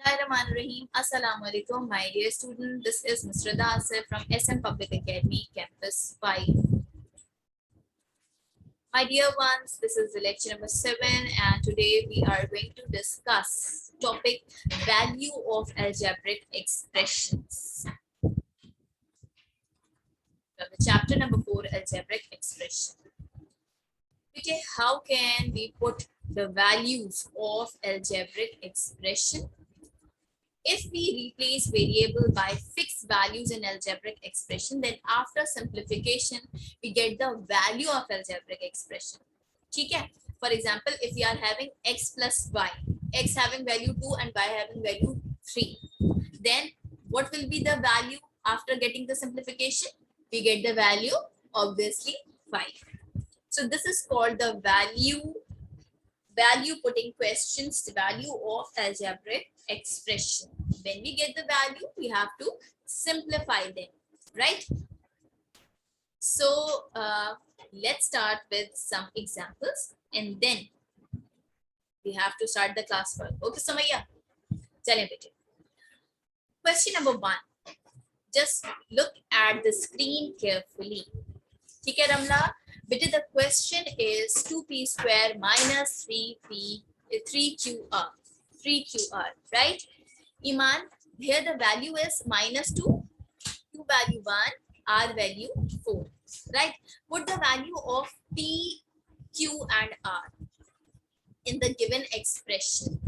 Bismillahirrahmanirrahim. Assalamu alaikum, my dear student. This is Ms. Rida Asif from SM Public Academy, Campus 5. My dear ones, this is the lecture number 7, and today we are going to discuss topic value of algebraic expressions. From the chapter number 4, algebraic expression. Okay, how can we put the values of algebraic expression? If we replace variable by fixed values in algebraic expression, then after simplification, we get the value of algebraic expression. Okay? For example, if we are having x plus y, x having value 2 and y having value 3, then what will be the value after getting the simplification? We get the value, obviously, 5. So this is called the value putting questions, the value of algebraic expression. When we get the value, we have to simplify them, right? So let's start with some examples and then we have to start the class work. Okay, Samaya? Chale bete. Question number 1. Just look at the screen carefully. ठीक है रमला? Beta, the question is 2p square minus 3qr, right? Iman, here the value is minus 2, q value 1, r value 4, right? Put the value of p, q and r in the given expression.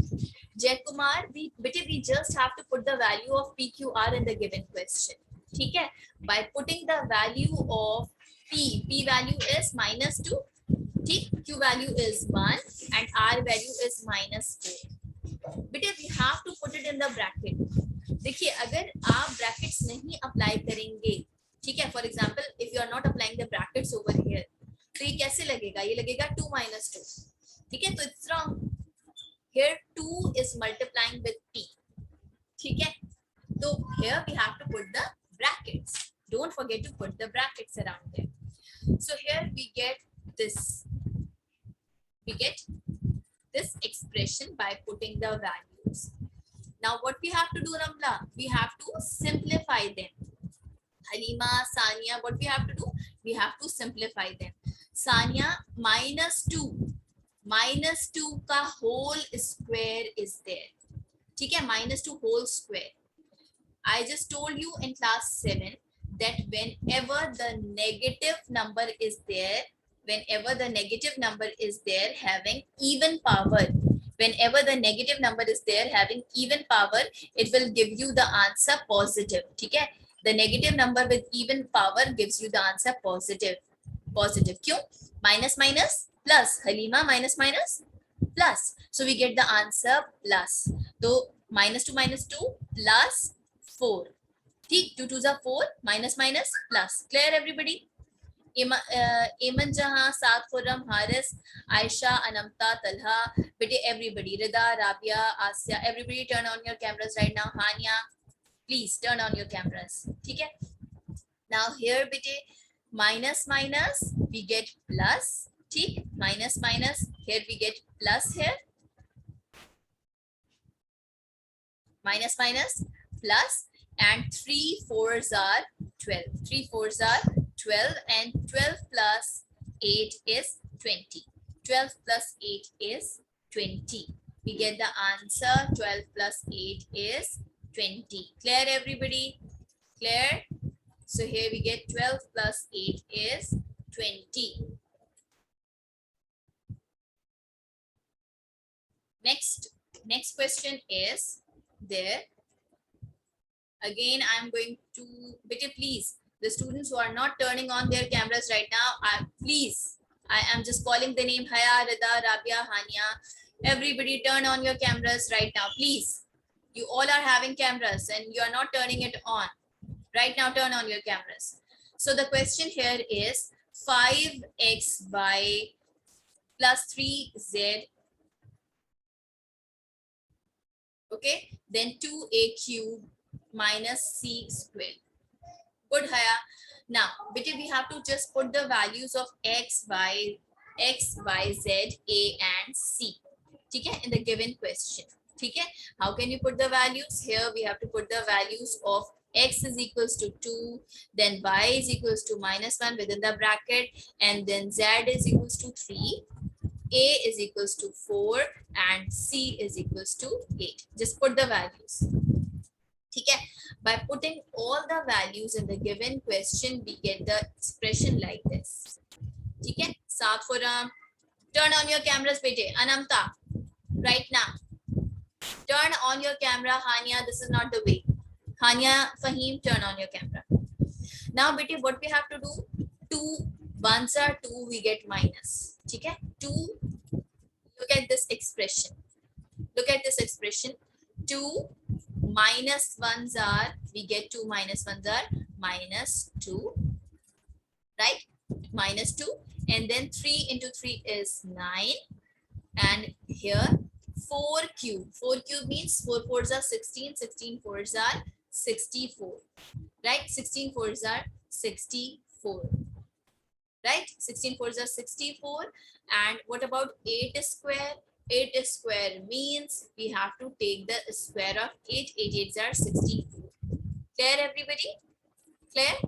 Jaykumar, we just have to put the value of p, q, r in the given question. Okay? By putting the value of p value is minus 2, q value is 1 and r value is minus 4. बेटे we have to put it in the bracket. देखिए अगर आप brackets नहीं apply करेंगे, ठीक है, for example if you are not applying the brackets over here, तो ये कैसे लगेगा? ये लगेगा 2 minus 2, ठीक है, तो it's wrong. Here 2 is multiplying with p, ठीक है, so here we have to put the brackets. Don't forget to put the brackets around there. So here we get this expression by putting the values. Now what we have to do, Ramla? We have to simplify them. Halima, Sania, what we have to do? We have to simplify them. Sania, minus 2 ka whole square is there. ठीक है, minus 2 whole square. I just told you in class 7 that whenever the negative number is there having even power, it will give you the answer positive. ठीक है, the negative number with even power gives you the answer positive. क्यों? Minus minus plus. Halima, minus minus plus. So we get the answer plus. So minus 2 plus 4. ठीक, 2 2 4, minus minus plus. Clear everybody? Eman Jahan, Saad Khurram, Haris, Aisha, Anamta, Talha, bete everybody, Rida, Rabia, Asya, everybody turn on your cameras right now. Hania, please turn on your cameras. Okay? Now here bete minus minus we get plus. Okay? Minus minus, here we get plus here. Minus minus plus, and 3 4s are 12. 3 4s are 12 and 12 plus 8 is 20. 12 plus 8 is 20. We get the answer 12 plus 8 is 20. Clear everybody? Clear? So here we get 12 plus 8 is 20. Next question is there. Again, I'm going to, bete please, the students who are not turning on their cameras right now, I am just calling the name Haya, Rida, Rabia, Hania. Everybody turn on your cameras right now, please. You all are having cameras and you are not turning it on. Right now, turn on your cameras. So the question here is 5xy plus 3z. Okay, then 2a cube minus c square. Good, Haya. Now, we have to just put the values of x, y, z, a and c. Okay, in the given question. ठीक है. How can you put the values? Here we have to put the values of x is equals to 2, then y is equals to -1 within the bracket, and then z is equals to 3, a is equals to 4, and c is equals to 8. Just put the values. ठीक है. By putting all the values in the given question, we get the expression like this. ठीक है. Saat Forum, turn on your cameras, bete. Anamta, right now. Turn on your camera. Hania, this is not the way. Hania, Fahim, turn on your camera. Now, bete, what we have to do? 2 ones are 2, we get minus. Okay? 2, look at this expression. Look at this expression. 2 minus ones are, we get 2 minus ones are minus 2. Right? Minus 2. And then 3 into 3 is 9. And here 4 cube. 4 cube means 4 fours are 16, 16 fours are 64. Right? 16 fours are 64. Right? 16 fours are 64. And what about 8 square? 8 square means we have to take the square of 8. 8 eights are 64. Clear, everybody? Clear?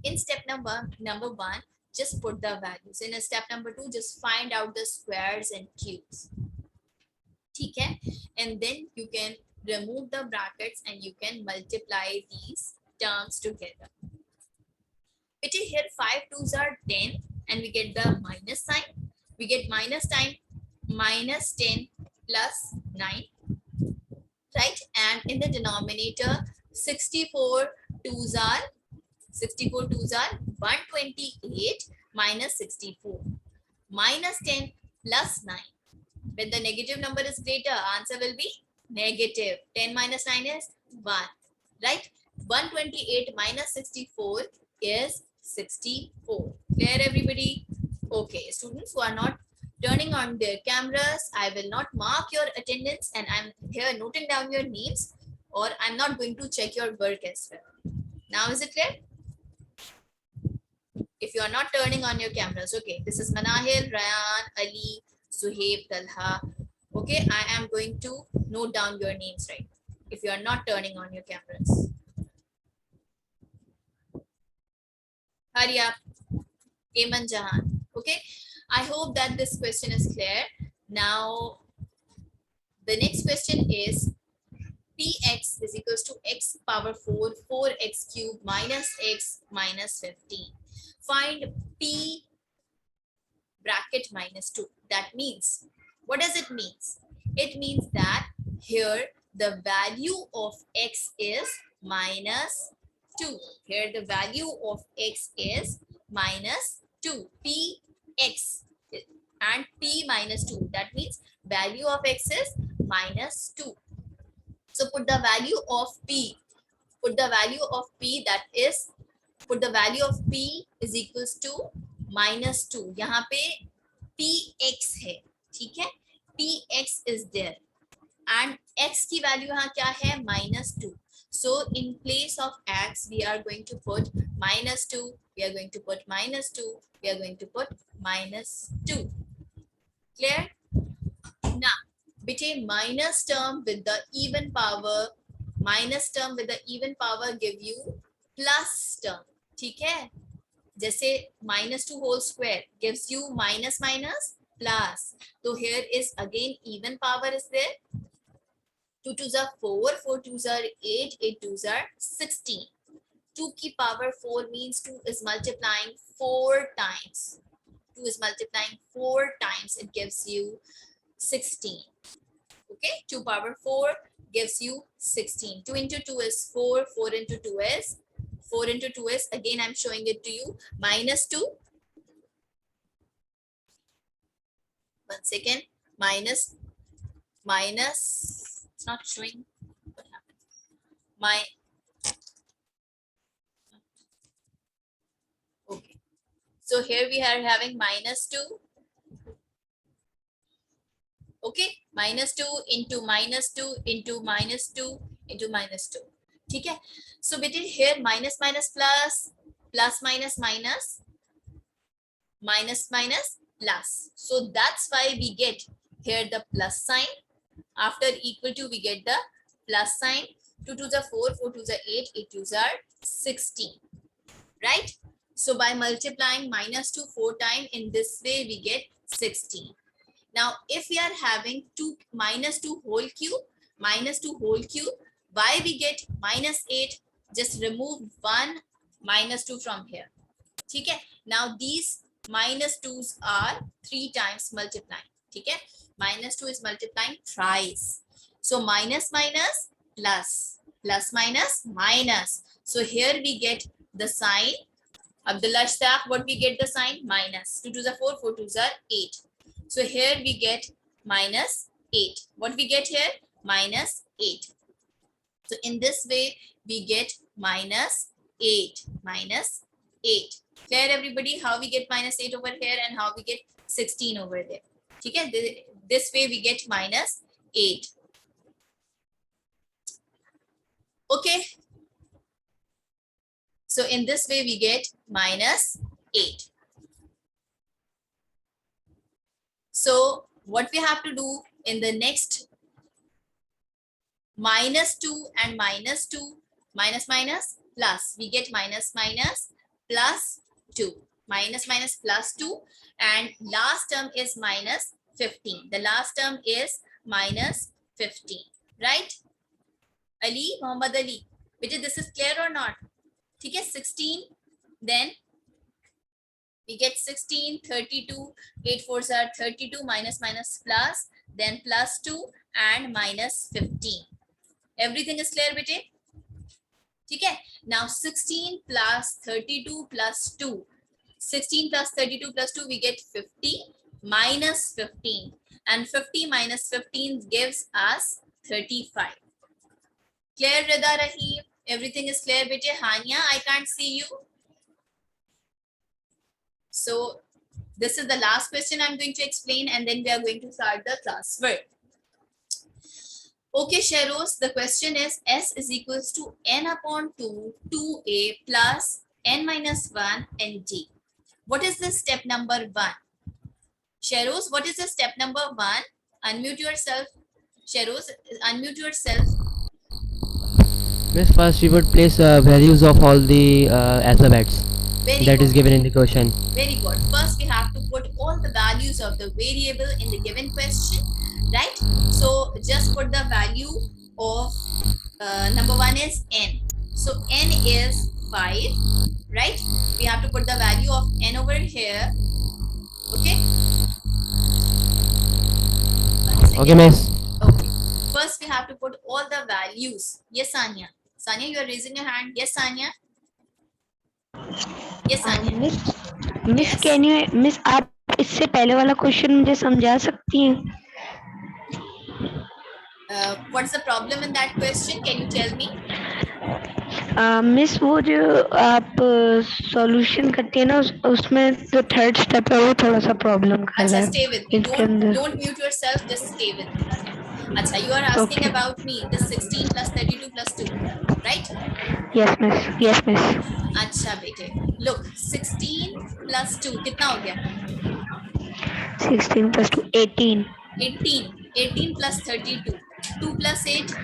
In step number 1, just put the values. In step number 2, just find out the squares and cubes. Okay? And then you can remove the brackets and you can multiply these terms together. Here 5 twos are 10 and we get the minus sign. We get minus sign, minus 10 plus 9. Right? And in the denominator, 64 twos are 128 minus 64. Minus 10 plus 9. When the negative number is greater, answer will be negative. 10 minus 9 is 1. Right? 128 minus 64 is 64. Clear, everybody? Okay, students who are not turning on their cameras, I will not mark your attendance and I'm here noting down your names, or I'm not going to check your work as well. Now is it clear? If you are not turning on your cameras, okay, this is Manahil, Rayan, Ali, Suhaib, Talha. Okay, I am going to note down your names, right? If you are not turning on your cameras. Hurry up. Aman Jahan. Okay, I hope that this question is clear. Now, the next question is px is equals to x power 4, 4x cube minus x minus 15. Find p bracket minus 2. That means, what does it mean? It means that here the value of x is minus 2. Here the value of x is minus 2. Px and p minus 2. That means value of x is minus 2. So put the value of p. Put the value of p, that is, put the value of p is equals to minus 2. यहाँ पे px है, ठीक है? px is there and x की value यहाँ क्या है? minus 2. So in place of x, we are going to put minus 2. We are going to put minus 2. We are going to put minus 2. Clear? Now, between minus term with the even power, minus term with the even power give you plus term. ठीक है? जैसे minus 2 whole square gives you minus minus plus. So here is again even power is there. 2 twos are 4, 4 twos are 8, 8 twos are 16. 2 की power 4 means 2 is multiplying 4 times. 2 is multiplying 4 times. It gives you 16. Okay, 2 power 4 gives you 16. 2 into 2 is 4. 4 into 2 is 4 into 2 is, again I'm showing it to you, minus 2. One second. Minus, it's not showing. What happened? Okay. So here we are having minus 2. Okay, minus 2 into minus 2 into minus 2 into minus 2. ठीक है? So between here minus minus plus, plus minus minus, minus minus plus. So that's why we get here the plus sign. After equal to, we get the plus sign. 2 to the 4, 4 to the 8, 8 to the 16, right? So by multiplying minus 2 4 times, in this way we get 16. Now if we are having 2 minus 2 whole cube, why we get minus 8? Just remove 1 minus 2 from here. Okay, now these minus 2's are 3 times multiplying. Okay, minus 2 is multiplying thrice. So minus minus plus, plus minus minus. So here we get the sign. Abdullah Shah, what we get the sign? Minus. 2 to the 4, 4 to the 8. So here we get minus 8. What we get here? Minus 8. So in this way, we get minus 8. Minus 8. Clear everybody how we get minus 8 over here and how we get 16 over there. Okay? This way we get minus 8. Okay. So in this way we get minus 8. So what we have to do in the next, minus 2 and minus 2, minus minus plus, we get minus minus plus 2, minus minus plus 2, and last term is minus 15. The last term is minus 15, right? Ali, Muhammad Ali, this is clear or not? Okay, 16, then we get 16, 32, 8 4s are 32, minus minus plus, then plus 2 and minus 15. Everything is clear, bete? Okay, now 16 plus 32 plus 2. 16 plus 32 plus 2, we get 50 minus 15. And 50 minus 15 gives us 35. Clear, Rida Rahim? Everything is clear, bete? Hania, I can't see you. So this is the last question I'm going to explain, and then we are going to start the class work. Okay, Sheros, the question is S is equals to n upon 2, 2a plus n minus 1 and d. What is the step number 1? Sheros, what is the step number 1? Unmute yourself. Sheros, unmute yourself. Miss, first we would place values of all the alphabets that is given in the question. Very good. First, we have to put all the values of the variable in the given question, right? So just put the value of number 1 is n. So n is 5, right? We have to put the value of n over here. Okay. Okay, miss. Okay. First, we have to put all the values. Yes, Sanya. Sanya, you are raising your hand. Yes, Sanya. Yes, Sanya. Miss can you miss आप इससे पहले वाला question मुझे समझा सकती हैं? What's the problem in that question? Can you tell me? Miss वो जो आप सॉल्यूशन करती है ना उसमें जो थर्ड स्टेप है वो थोड़ा सा प्रॉब्लम कर रहा है. Stay with me. Don't mute yourself. Just stay with me. Acha, you are asking about me. The 16 plus 32 plus 2, right? Yes, miss. Yes, miss. Acha, bete. Look, 16 plus 2, कितना हो गया? 16 plus 2, 18. 18. 18 plus 32. 2 plus 8.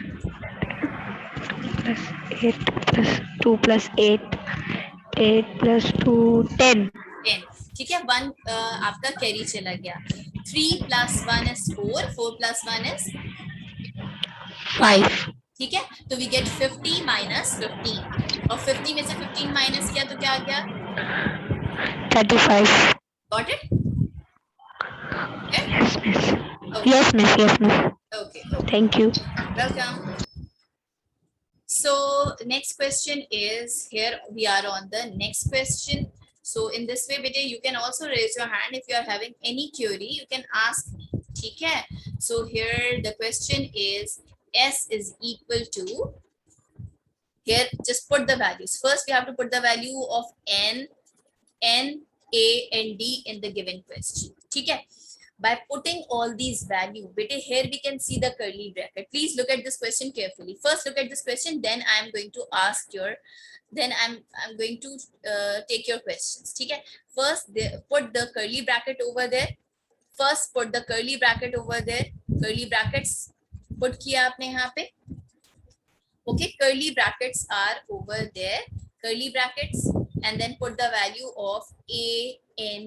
8 plus 2 plus 8. 8 plus 2, 10. 10. ठीक है, 1 आपका carry चला गया. 3 plus 1 is 4. 4 plus 1 is 5. ठीक है, तो we get 50 minus 15. और 50 में से 15 minus किया तो क्या आ गया? 35. Got it? Okay? Yes, miss. Okay. Yes, miss. Yes, miss. Okay. Thank you. Welcome. So next question is, here we are on the next question. So in this way, beta, you can also raise your hand if you are having any query. You can ask me. Okay. So here the question is S is equal to. Here just put the values. First we have to put the value of n, a, and d in the given question. Okay. By putting all these values, beta, here we can see the curly bracket. Please look at this question carefully. First look at this question, then I am going to ask your, then I'm going to take your questions. Okay. First put the curly bracket over there. First put the curly bracket over there. Curly brackets put किया आपने यहाँ पे. Okay, curly brackets are over there, curly brackets, and then put the value of a n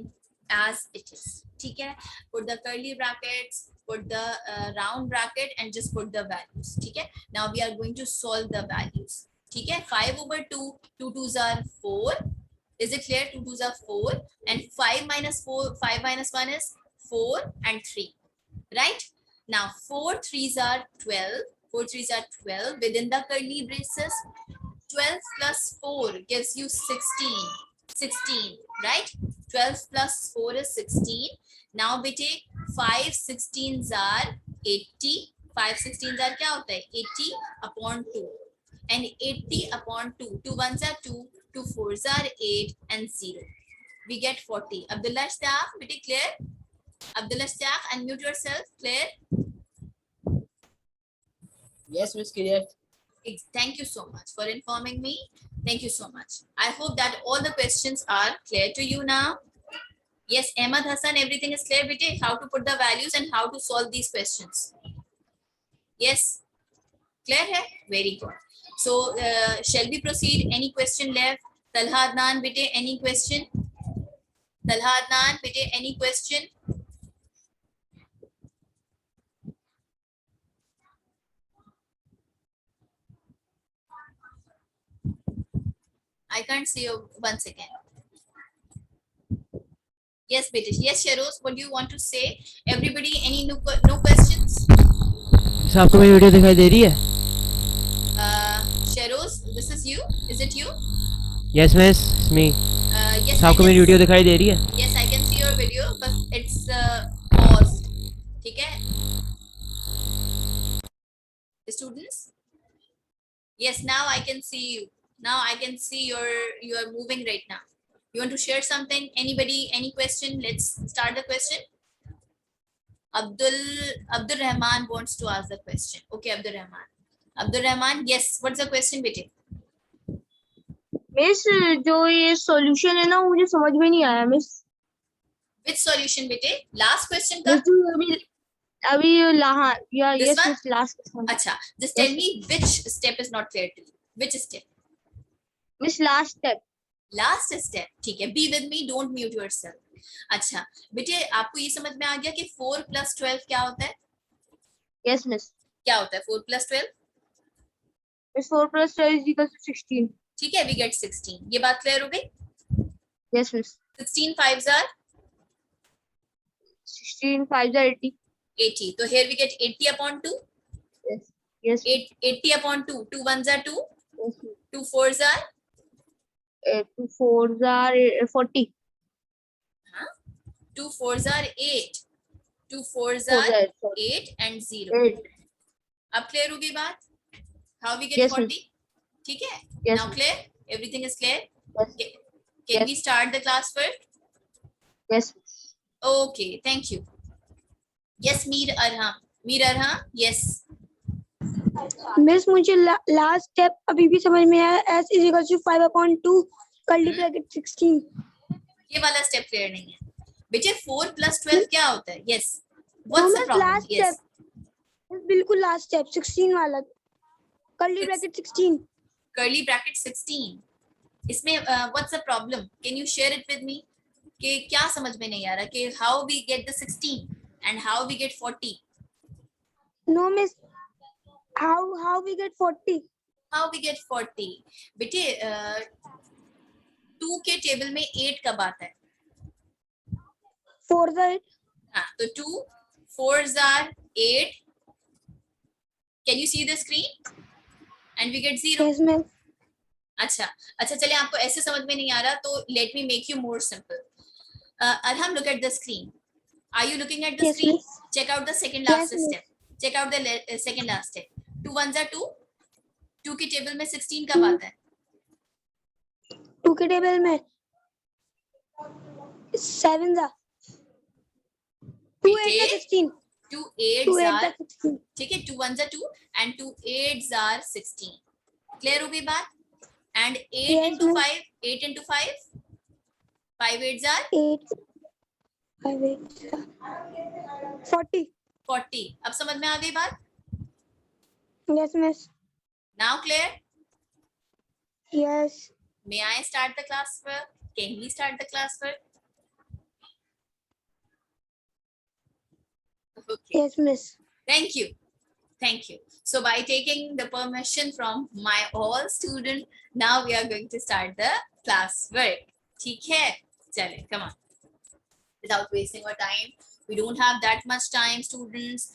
as it is. ठीक है, put the curly brackets, put the round bracket, and just put the values. ठीक है, now we are going to solve the values. ठीक है, 5/2, 2 2s are 4. Is it clear? 2 2s are 4, and 5 minus 4, 5 minus 1 is 4 and 3. Right? Now 4 3s are 12. 4 3s are 12 within the curly braces. 12 plus 4 gives you 16. 16, right? 12 plus 4 is 16. Now bete 5 16s are 80. 5 16s are क्या होता है? 80 upon 2. And 80 upon 2. 2 1s are 2. 2 4s are 8 and 0. We get 40. Abdullah Shtaaq, bete clear? Abdullah Shtaaq, unmute yourself. Clear? Yes, Miss Clear. Thank you so much for informing me. Thank you so much. I hope that all the questions are clear to you now. Yes, Ahmad Hassan, everything is clear, bete? How to put the values and how to solve these questions. Yes, clear hai? Very good. So, shall we proceed? Any question left? Talha Adnan, bete, any question? Talha Adnan, bete, any question? I can't see you once again. Yes, British. Yes, Sharoz, what do you want to say? Everybody, any no questions? Sir आपको मेरी video दिखाई दे रही है? Sharoz, this is you? Is it you? Yes miss, it's me. Yes, sir आपको मेरी video दिखाई दे रही है? Yes, I can see your video, but it's paused. ठीक है? Students? Yes, now I can see you. Now I can see you are moving right now. You want to share something? Anybody? Any question? Let's start the question. Abdul Rahman wants to ask the question. Okay, Abdul Rahman. Abdul Rahman, yes. What's the question, bete? Miss जो ये solution है ना वो मुझे समझ में नहीं आया miss. Which solution, bete? Last question miss का? अभी अभी लाहा या This yes one? Miss last question. Acha, just tell me which step is not clear to you. Which step? Miss last step. Last step. ठीक है. Be with me. Don't mute yourself. अच्छा, बेटे आपको ये समझ में आ गया कि 4 plus 12 क्या होता है? Yes miss. क्या होता है 4 plus 12? मिस 4 + 12 = 16. ठीक है, we get 16. ये बात क्लियर हो गई? Yes miss. 16 5s are 16 5 = 80. 80. So here we get 80 upon 2. Yes yes 80 upon 2. 2 1s are 2. Yes. 2 4s are 2 4s are 40. 2 4s are 8. 2 4s 4 are are 8 and 0. 8. अब क्लियर हो गई बात? How we get Yes, 40? ठीक है? Yes. Now clear? Everything is clear? Yes. Can Yes. we start the class first? Yes. Okay, thank you. Yes, Mir Arham. Mir Arham, yes. Miss मुझे last step अभी भी समझ में आया. s = 5/2 curly bracket 16. ये वाला स्टेप क्लियर नहीं है. बेटे 4 plus 12 क्या होता है? Yes. What's the problem? Last Yes. Step बिल्कुल लास्ट स्टेप 16 वाला कर्ली ब्रैकेट 16. Curly bracket 16. इसमें what's the problem? Can you share it with me? कि क्या समझ में नहीं आ रहा कि how we get the 16 and how we get 40? No miss how we get 40? How we get 40? बेटे 2 के टेबल में 8 कब आता है? 4 the 8. हाँ, तो 2 4s are 8. Can you see the screen? And we get 0. yes miss. अच्छा अच्छा, चलिए आपको ऐसे समझ में नहीं आ रहा तो let me make you more simple. Arham, look at the screen. Are you looking at the Yes, screen? miss. Check out the second last Yes, miss. step. Check out the second last step. 2 1s are 2. 2 की table में 16 कब आता है? 2 के table में 7 the 2 8 the 16. 2 2 8s 8 are, the 16. ठीक है, 2 1s are 2 and 2 8s are 16. Clear हो गई बात? And 8 Yes, into miss. 5, 8 into 5, 5 8s are 8 5 8 40. 40. अब समझ में आ गई बात? Yes, miss. Now clear? Yes. May I start the classwork? Can we start the classwork? Okay. Yes, miss. Thank you. Thank you. So by taking the permission from my all student, now we are going to start the classwork. ठीक है? चले, come on. Without wasting our time, we don't have that much time, students.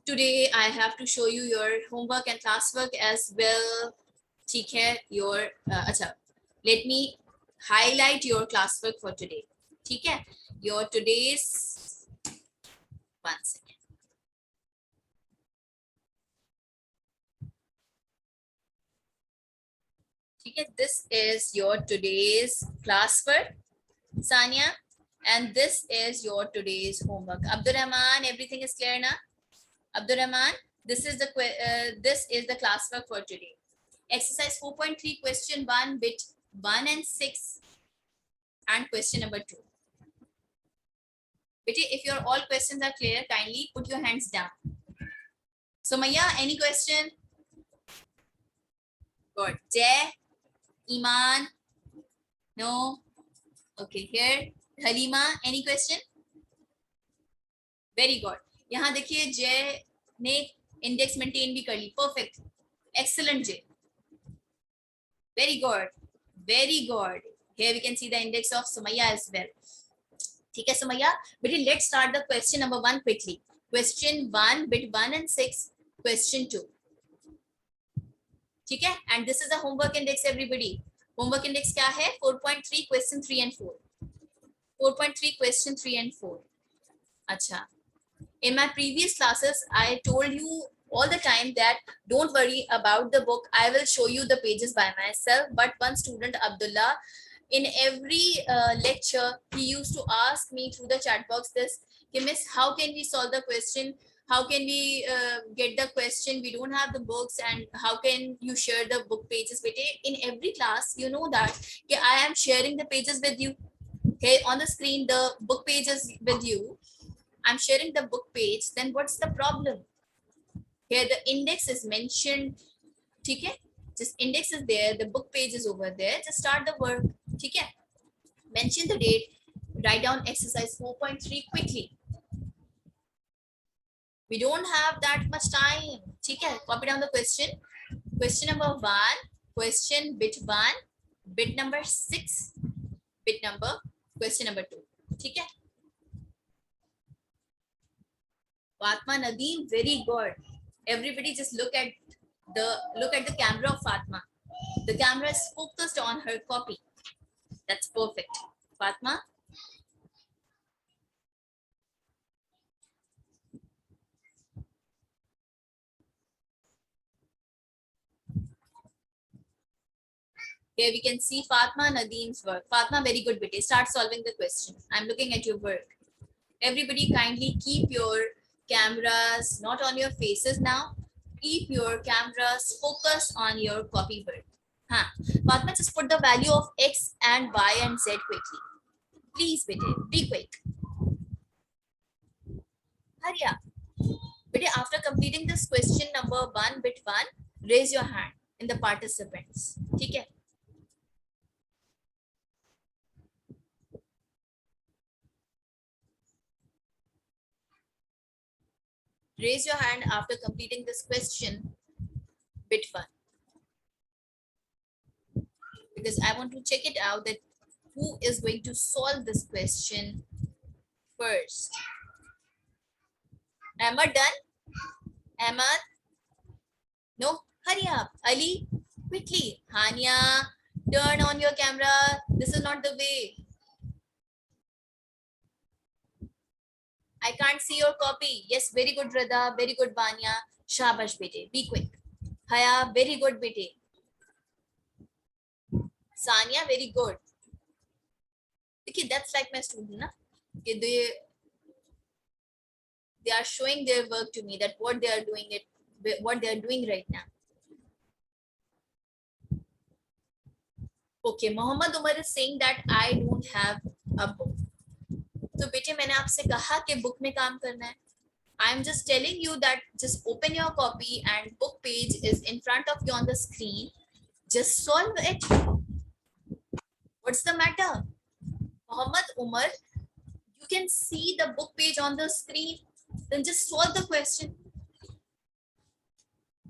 Today I have to show you your homework and classwork as well. ठीक है? Your अच्छा. Let me highlight your classwork for today. ठीक है? Your today's 1 second. Okay, this is your today's classwork, Sanya, and this is your today's homework. Abdur Rahman, everything is clear now? Abdur Rahman, this is the classwork for today. Exercise 4.3, question 1, bit 1 and 6, and question number 2. Beti, if your all questions are clear, kindly put your hands down. So Maya, any question? Good. Jay, Iman, no. Okay, here Halima, any question? Very good. यहाँ देखिए जय ने index maintain भी कर ली. Perfect. Excellent, Jay. Very good. Very good. Here we can see the index of Sumaya as well. ठीक है Sumaya. But let's start the question number 1 quickly. Question 1, bit 1 and 6. Question 2. ठीक है? And this is the homework index, everybody. Homework index क्या है? 4.3, question 3 and 4. 4.3, question 3 and 4. अच्छा. In my previous classes, I told you all the time that don't worry about the book. I will show you the pages by myself. But one student, Abdullah, in every lecture, he used to ask me through the chat box this, Miss, how can we solve the question? How can we get the question? We don't have the books, and how can you share the book pages with it? In every class, you know that I am sharing the pages with you. Okay, on the screen, the book pages with you. I'm sharing the book page. Then what's the problem? Here the index is mentioned. Okay, just index is there. The book page is over there. Just start the work. Okay, mention the date. Write down exercise 4.3 quickly. We don't have that much time. Okay, copy down the question. Question number 1, question bit 1, bit number 6, bit number, question number 2. Okay. Fatma Nadeem, very good. Everybody just look at the camera of Fatma. The camera is focused on her copy. That's perfect. Fatma. Here we can see Fatma Nadeem's work. Fatma, very good, bete. Start solving the question. I'm looking at your work. Everybody kindly keep your cameras not on your faces now. Keep your cameras focused on your copy work. Fatma, just put the value of X and Y and Z quickly. Please, bete, be quick. Hurry up. Bete, after completing this question number 1, bit 1, raise your hand in the participants. Okay? Raise your hand after completing this question, bit 1. Because I want to check it out that who is going to solve this question first. Ahmad done? Ahmad? No? Hurry up. Ali, quickly. Hania, turn on your camera. This is not the way. I can't see your copy. Yes, very good, Radha. Very good, Banya. Shabash, bete. Be quick. Haya, very good, bete. Sanya, very good. Okay, that's like my student, na? Okay, they are showing their work to me, that what they are doing right now. Okay, Muhammad Umar is saying that I don't have a book. तो बेटे मैंने आपसे कहा कि book में काम करना है. I'm just telling you that just open your copy and book page is in front of you on the screen. Just solve it. What's the matter? Muhammad Umar, you can see the book page on the screen. Then just solve the question.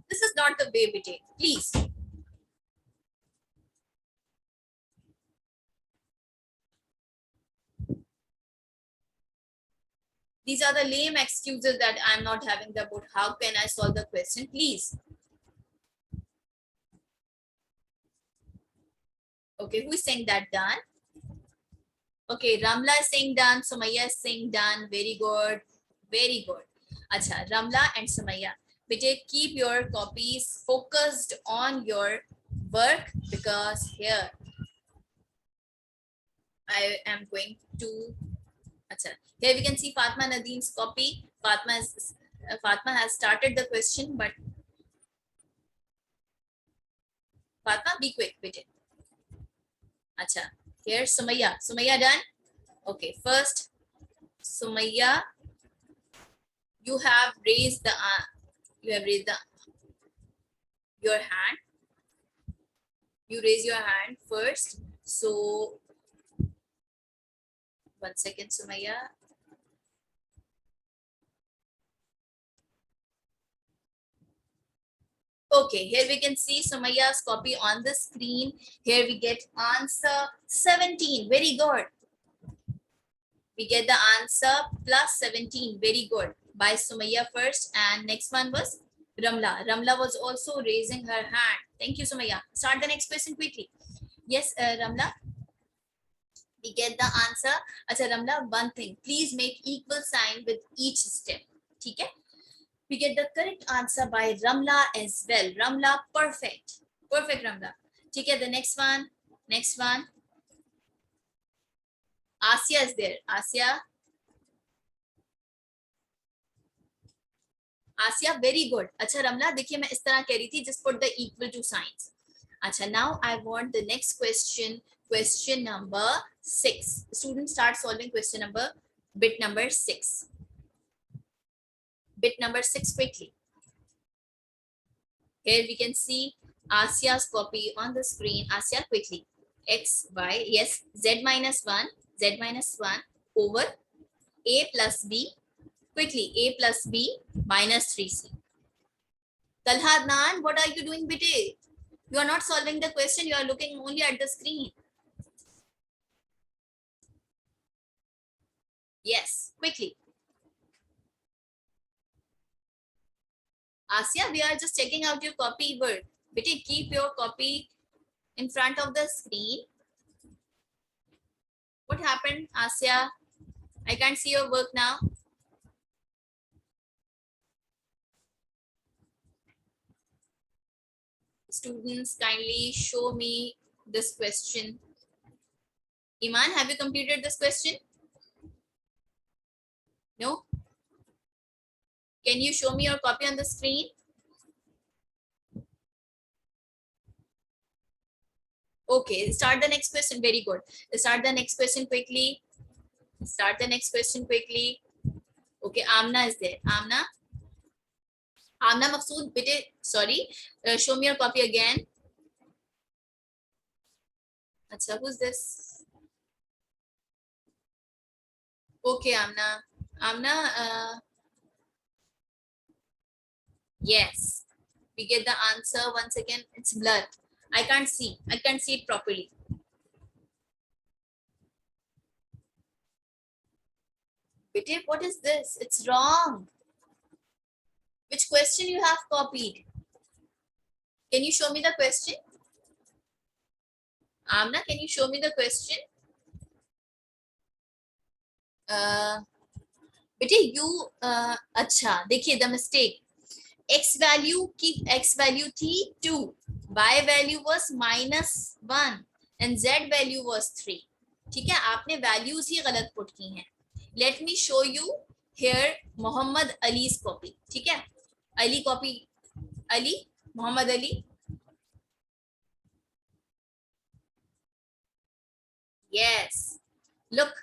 This is not the way we take. Please. These are the lame excuses that I'm not having the book. How can I solve the question? Please. Okay, who is saying that done? Okay, Ramla is saying done. Sumaya is saying done. Very good. Very good. Acha, Ramla and Sumaya. Bete, keep your copies focused on your work because here I am going to. Acha, here we can see Fatma Nadim's copy. Fatma has started the question, but Fatma, be quick, bete. Acha, here Sumaya. Sumaya done? Okay, first, Sumaya, you have raised the your hand. You raise your hand first. So 1 second, Sumaya. Okay, here we can see Sumaya's copy on the screen. Here we get answer 17. Very good. We get the answer plus 17. Very good. By Sumaya first, and next one was Ramla. Ramla was also raising her hand. Thank you, Sumaya. Start the next question quickly. Yes, Ramla. We get the answer. Acha, Ramla, one thing. Please make equal sign with each step. Okay? We get the correct answer by Ramla as well. Ramla, perfect. Perfect, Ramla. Okay, the next one. Next one. Asya is there. Asya. Asya, very good. अच्छा रमला देखिए मैं इस तरह कह रही थी just put the equal to signs. अच्छा now I want the next question. Question number 6. Students start solving question number bit number 6. Bit number 6 quickly. Here we can see Asya's copy on the screen. Asya, quickly. X, Y, yes, Z minus 1 over A plus B. Quickly, A plus B minus 3C. Talha Adnan, what are you doing, bete? You are not solving the question. You are looking only at the screen. Yes, quickly. Asya, we are just checking out your copy work. Bete, keep your copy in front of the screen. What happened, Asya? I can't see your work now. Students, kindly show me this question. Iman, have you completed this question? No? Can you show me your copy on the screen? Okay, start the next question. Very good. Start the next question quickly. Start the next question quickly. Okay, Amna is there. Amna? Amna Maqsood, bete, sorry. Show me your copy again. Acha, who's this? Okay, Amna. Amna, yes. We get the answer once again. It's blurred. I can't see. I can't see it properly. Bete, what is this? It's wrong. Which question you have copied? Can you show me the question? Amna, can you show me the question? बेटे you अच्छा देखिए the mistake. X value थी 2, Y value was -1 and Z value was 3. ठीक है, आपने values ही गलत put की हैं. Let me show you here Muhammad Ali's copy. ठीक है, Ali copy, Ali, Muhammad Ali. Yes, look,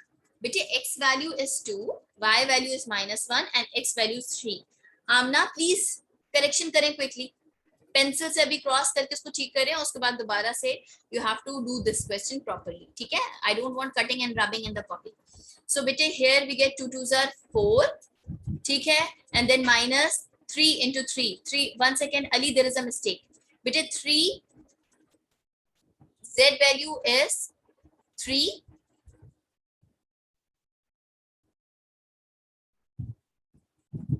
बेटे x value is 2, y value is -1 and x value is 3. Aamna please correction करें क्विकली, पेंसिल से अभी cross करके उसको ठीक करें, उसके बाद दोबारा से you have to do this question properly, ठीक है? I don't want cutting and rubbing in the copy. So बेटे here we get 2 2s are 4, ठीक है, and then -3 into 3. 1 second Ali, there is a mistake. बेटे 3 z value is 3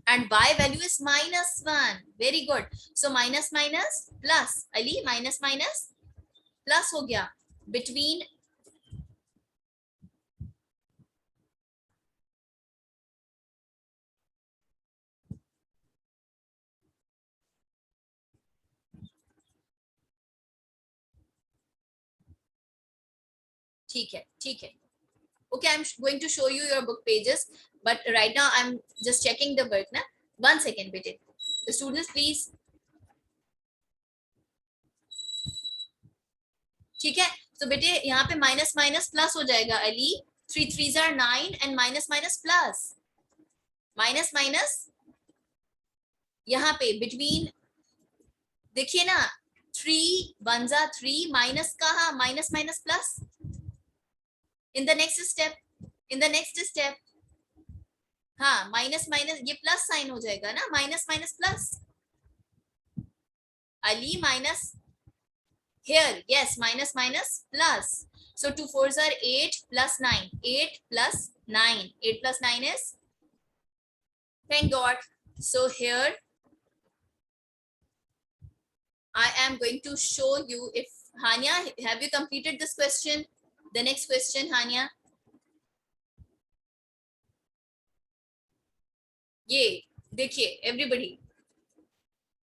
and y value is -1. Very good. So minus minus plus, Ali, minus minus plus हो गया between ठीक है, ठीक है. Okay, I'm going to show you your book pages, but right now I'm just checking the work na. 1 second bete. The students please. ठीक है, तो बेटे यहाँ पे माइनस माइनस प्लस हो जाएगा Ali. 3 3s are 9 and minus minus plus, minus minus यहाँ पे बिटवीन देखिए ना, 3 1s are 3, माइनस कहाँ, minus minus plus. In the next step, in the next step, हाँ माइनस माइनस ये प्लस साइन हो जाएगा ना, minus minus plus. Ali minus here, yes, minus minus plus. So 2 4s are 8 plus 9, 8 plus 9, 8 plus 9 is, thank God. So here I am going to show you. If Hania, have you completed this question? The next question, Hania. ये देखिए everybody.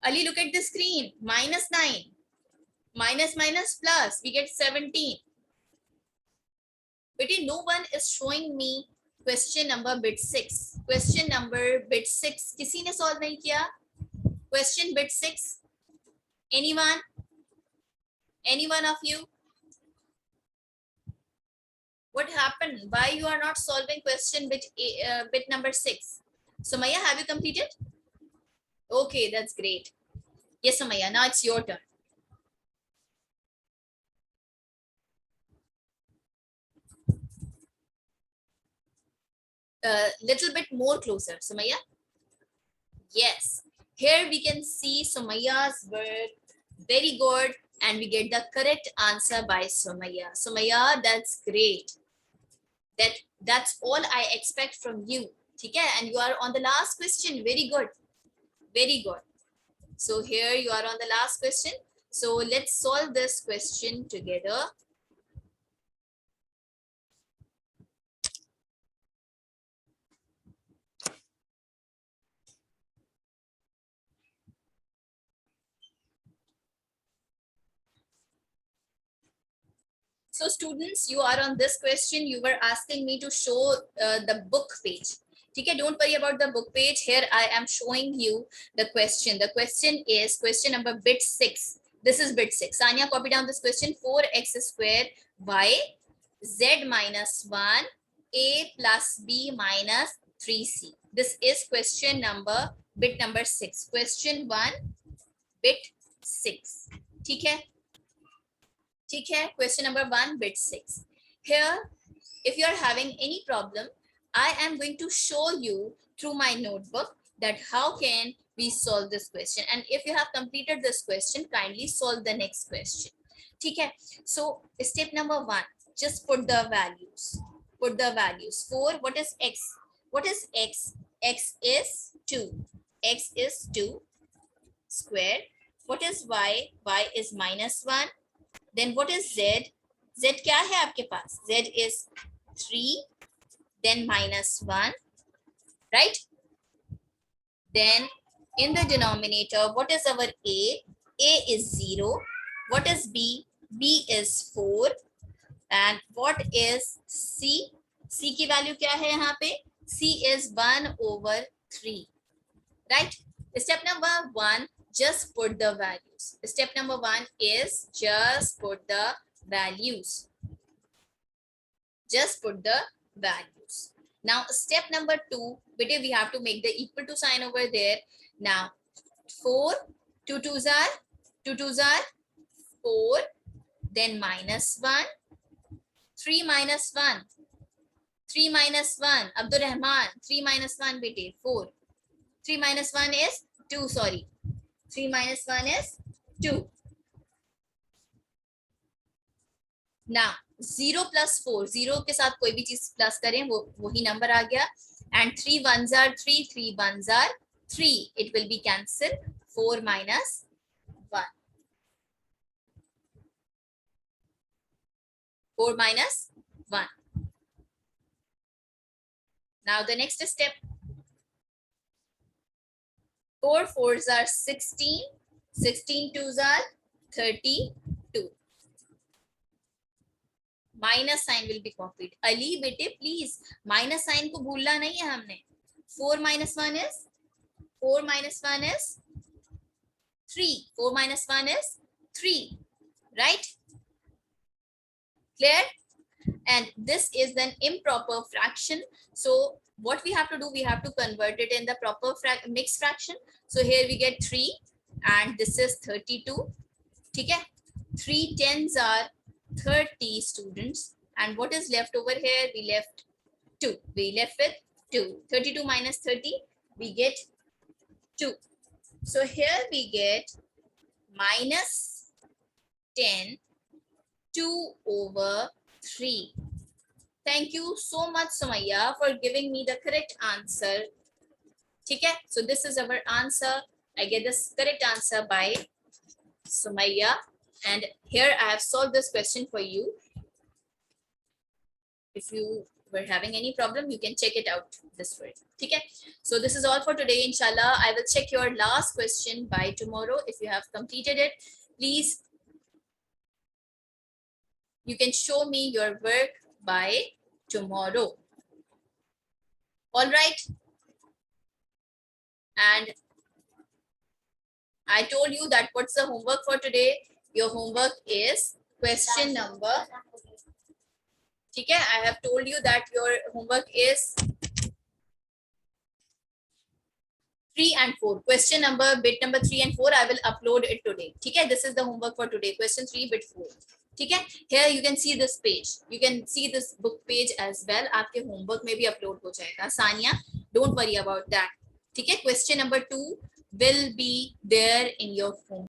Ali, look at the screen. -9. Minus minus plus, we get 17. But no one is showing me question number bit 6. Question number bit 6 किसी ने solve नहीं किया? Question bit 6. Anyone? Any one of you? What happened? Why you are not solving question bit number 6? Sumaya, have you completed? Okay, that's great. Yes, Sumaya, now it's your turn. Little bit more closer, Sumaya. Yes, here we can see Sumaya's work. Very good, and we get the correct answer by Sumaya. Sumaya, that's great. That's all I expect from you. Okay, and you are on the last question. Very good, very good. So here you are on the last question. So let's solve this question together. So students, you are on this question. You were asking me to show the book page. Okay, don't worry about the book page. Here I am showing you the question. The question is question number bit 6. This is bit 6. Sanya, copy down this question. 4x square y z minus 1 a plus b minus 3c. This is question number bit number 6. Question 1 bit 6. Okay. Okay, question number 1 bit 6. Here, if you are having any problem, I am going to show you through my notebook that how can we solve this question. And if you have completed this question, kindly solve the next question. Okay, so step number 1, just put the values. Put the values. 4, what is x? What is x? X is 2. X is 2 square. What is y? Y is -1. Then what is z? Z क्या है आपके पास? Z is 3, then -1, right? Then in the denominator, what is our a? A is 0. What is b? B is 4. And what is c? C की value क्या है यहाँ पे? C is 1/3, right? Step number 1, just put the values. Step number 1 is just put the values. Just put the values. Now step number 2, beta, we have to make the equal to sign over there. Now 4, 2 2s are 4, then minus 1, 3 minus 1, 3 minus 1, Abdul Rahman, 3 minus 1 beta, 4, 3 minus 1 is 2, sorry, 3 minus 1 is 2. Now 0 plus 4, 0 के साथ कोई भी चीज plus करें वो वही number आ गया. And 3 1s are 3, 3 1s are 3. It will be cancelled. 4 minus 1. 4 minus 1. Now the next step. 4 4s are 16. 16 2s are 32. Minus sign will be copied. Ali बेटे प्लीज माइनस साइन को भूलना नहीं है हमने. 4 minus 1 is 4 minus 1 is 3. 4 minus 1 is 3, right? Clear? And this is an improper fraction. So what we have to do, we have to convert it in the proper mixed fraction. So here we get 3 and this is 32. ठीक है? 3 10s are 30 students, and what is left over here? We left 2. We left with 2. 32 minus 30, we get 2. So here we get minus 10, 2 over 3. Thank you so much, Sumaya, for giving me the correct answer. Okay, so this is our answer. I get this correct answer by Sumaya. And here I have solved this question for you. If you were having any problem, you can check it out this way. Okay, so this is all for today. Inshallah, I will check your last question by tomorrow. If you have completed it, please, you can show me your work by tomorrow. All right. And I told you that what's the homework for today. Your homework is question number. Okay, I have told you that your homework is 3 and 4. Question number, bit number 3 and 4, I will upload it today. Okay, this is the homework for today. Question 3, bit 4. Okay, here you can see this page. You can see this book page as well. आपके homework में भी upload हो जाएगा. Sania, don't worry about that. Okay, question number 2 will be there in your homework.